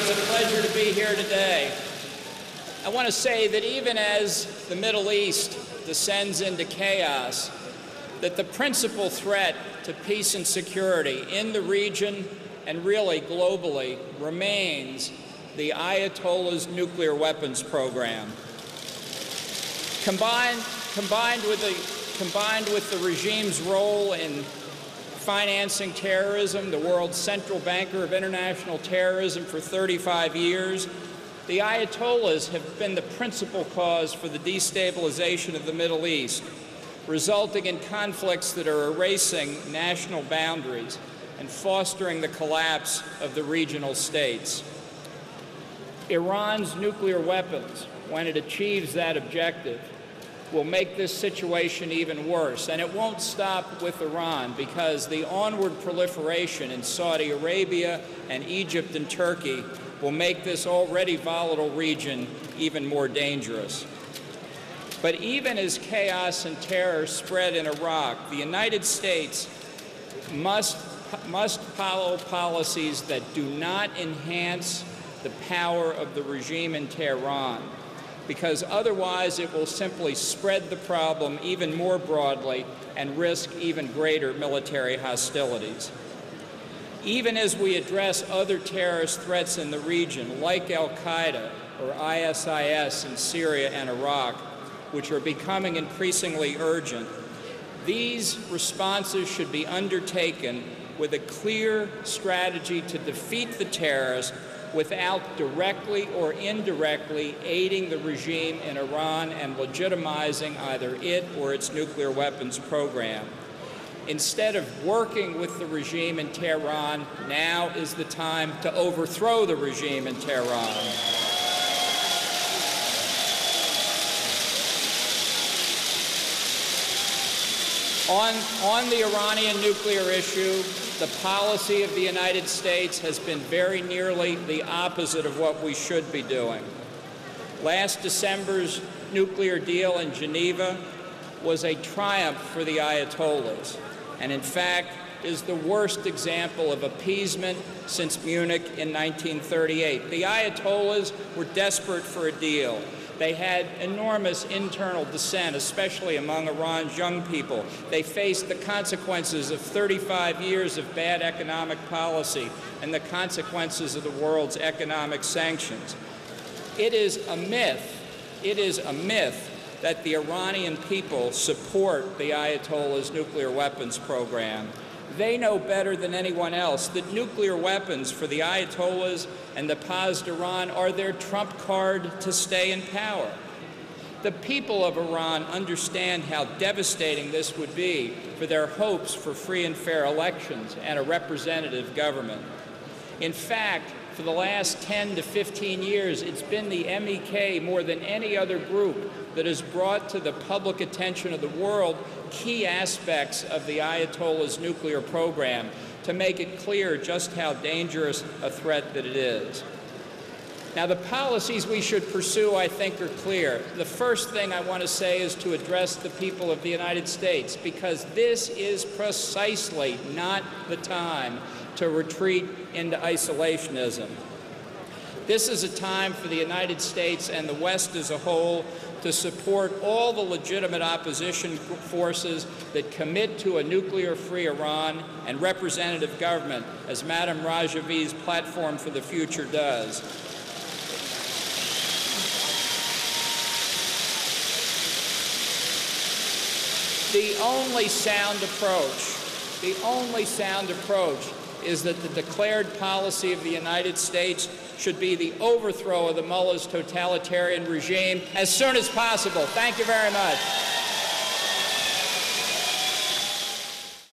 It's a pleasure to be here today. I want to say that even as the Middle East descends into chaos, that the principal threat to peace and security in the region and really globally remains the Ayatollah's nuclear weapons program. Combined with the regime's role in financing terrorism, the world's central banker of international terrorism for 35 years, the Ayatollahs have been the principal cause for the destabilization of the Middle East, resulting in conflicts that are erasing national boundaries and fostering the collapse of the regional states. Iran's nuclear weapons, when it achieves that objective, will make this situation even worse. And it won't stop with Iran, because the onward proliferation in Saudi Arabia and Egypt and Turkey will make this already volatile region even more dangerous. But even as chaos and terror spread in Iraq, the United States must follow policies that do not enhance the power of the regime in Tehran, because otherwise it will simply spread the problem even more broadly and risk even greater military hostilities. Even as we address other terrorist threats in the region, like al-Qaeda or ISIS in Syria and Iraq, which are becoming increasingly urgent, these responses should be undertaken with a clear strategy to defeat the terrorists without directly or indirectly aiding the regime in Iran and legitimizing either it or its nuclear weapons program. Instead of working with the regime in Tehran, now is the time to overthrow the regime in Tehran. On the Iranian nuclear issue, the policy of the United States has been very nearly the opposite of what we should be doing. Last December's nuclear deal in Geneva was a triumph for the Ayatollahs, and in fact is the worst example of appeasement since Munich in 1938. The Ayatollahs were desperate for a deal. They had enormous internal dissent, especially among Iran's young people. They faced the consequences of 35 years of bad economic policy and the consequences of the world's economic sanctions. It is a myth that the Iranian people support the Ayatollah's nuclear weapons program. They know better than anyone else that nuclear weapons for the Ayatollahs and the Pasdaran are their trump card to stay in power. The people of Iran understand how devastating this would be for their hopes for free and fair elections and a representative government. In fact, for the last 10 to 15 years, it's been the MEK more than any other group that has brought to the public attention of the world key aspects of the Ayatollah's nuclear program to make it clear just how dangerous a threat that it is. Now, the policies we should pursue, I think, are clear. The first thing I want to say is to address the people of the United States, because this is precisely not the time to retreat into isolationism. This is a time for the United States and the West as a whole to support all the legitimate opposition forces that commit to a nuclear-free Iran and representative government, as Madam Rajavi's platform for the future does. The only sound approach is that the declared policy of the United States should be the overthrow of the mullah's totalitarian regime as soon as possible. Thank you very much.